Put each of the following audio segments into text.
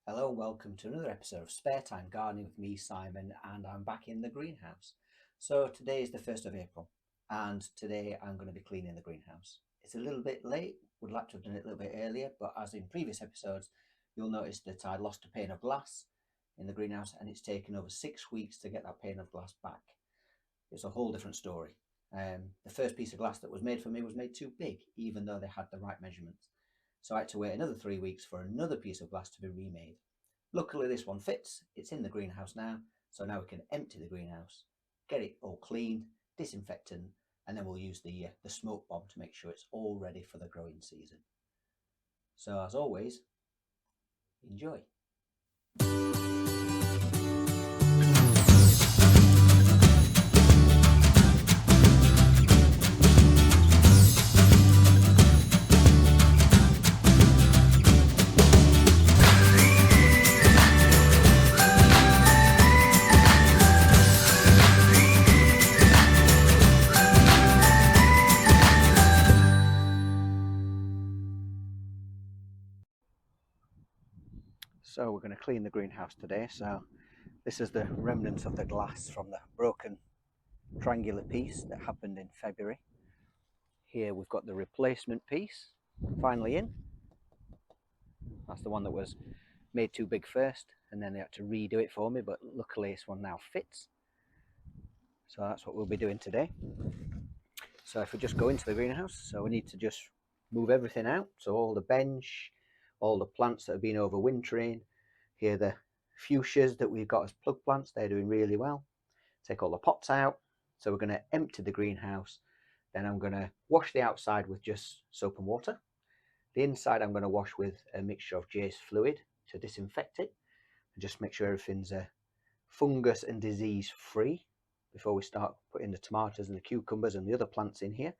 Hello, welcome to another episode of Spare Time Gardening with me, Simon, and I'm back in the greenhouse. So today is the 1st of April, and today I'm going to be cleaning the greenhouse. It's a little bit late, would like to have done it a little bit earlier, but as in previous episodes, you'll notice that I lost a pane of glass in the greenhouse, and it's taken over 6 weeks to get that pane of glass back. It's a whole different story. The first piece of glass that was made for me was made too big, even though they had the right measurements. So I had to wait another 3 weeks for another piece of glass to be remade. Luckily this one fits, it's in the greenhouse now, so now we can empty the greenhouse, get it all clean, disinfectant, and then we'll use the smoke bomb to make sure it's all ready for the growing season. So as always, enjoy. So we're going to clean the greenhouse today. So this is the remnants of the glass from the broken triangular piece that happened in February. Here we've got the replacement piece finally in. That's the one that was made too big first, and then they had to redo it for me, but luckily this one now fits. So that's what we'll be doing today. So if we just go into the greenhouse, so we need to just move everything out. So all the bench, all the plants that have been overwintering. Here the fuchsias that we've got as plug plants, they're doing really well. Take all the pots out. So we're going to empty the greenhouse. Then I'm going to wash the outside with just soap and water. The inside I'm going to wash with a mixture of J's fluid to disinfect it and just make sure everything's fungus and disease free before we start putting the tomatoes and the cucumbers and the other plants in here.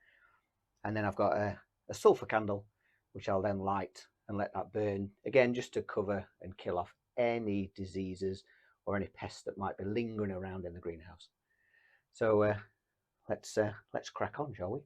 And then I've got a sulphur candle which I'll then light and let that burn again, just to cover and kill off any diseases or any pests that might be lingering around in the greenhouse. So let's crack on, shall we?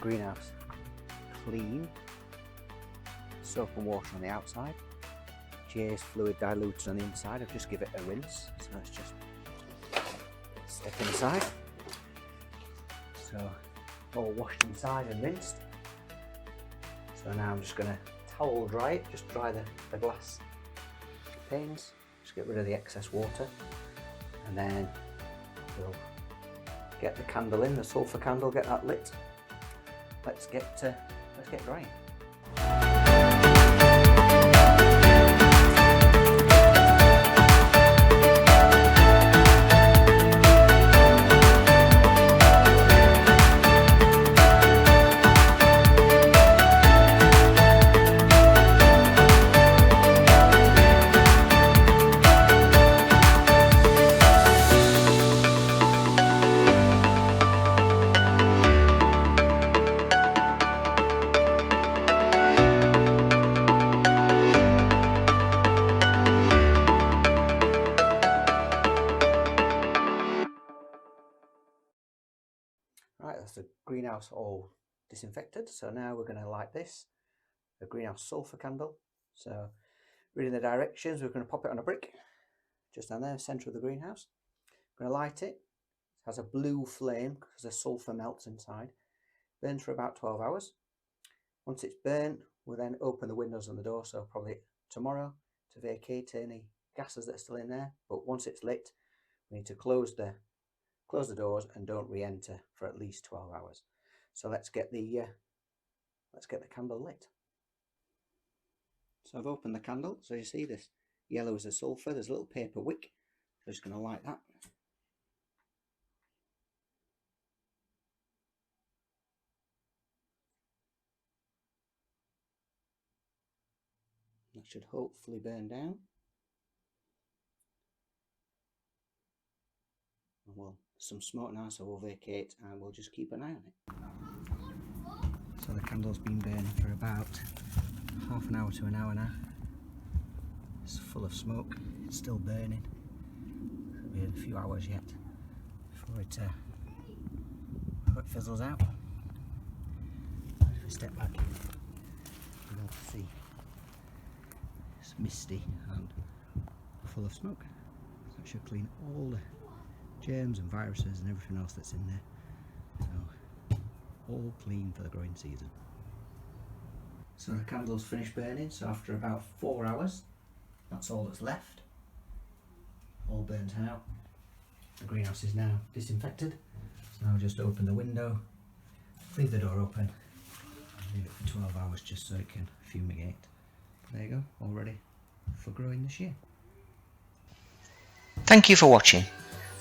greenhouse clean, soap and water on the outside, J's fluid diluted on the inside. I've just give it a rinse, so let's just step inside. So all washed inside and rinsed. So now I'm just going to towel dry it, just dry the glass panes, just get rid of the excess water, and then we'll get the candle in, the sulphur candle, get that lit. Let's get drying. Right, that's the greenhouse all disinfected. So now we're going to light this, the greenhouse sulphur candle. So reading the directions, we're going to pop it on a brick just down there, centre of the greenhouse. We're going to light it. It has a blue flame because the sulphur melts inside. Burns for about 12 hours. Once it's burnt, we'll then open the windows and the door, so probably tomorrow, to vacate any gases that are still in there. But once it's lit, we need to close the doors and don't re-enter for at least 12 hours. So let's get the candle lit. So I've opened the candle. So you see this yellow is the sulphur. There's a little paper wick. So I'm just going to light that. That should hopefully burn down. And well, some smoke now, so we'll vacate and we'll just keep an eye on it. So the candle's been burning for about half an hour to an hour now. It's full of smoke, it's still burning. It'll be a few hours yet before it fizzles out. If we step back, you'll be able to see it's misty and full of smoke. So it should clean all the germs and viruses and everything else that's in there. So all clean for the growing season. So the candle's finished burning, so after about 4 hours, that's all that's left. All burnt out. The greenhouse is now disinfected. So I'll just open the window, leave the door open, and leave it for 12 hours just so it can fumigate. There you go, all ready for growing this year. Thank you for watching,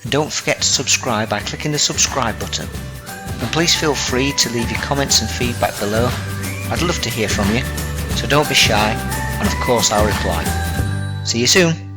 and don't forget to subscribe by clicking the subscribe button, and please feel free to leave your comments and feedback below. I'd love to hear from you, so don't be shy, and of course I'll reply. See you soon.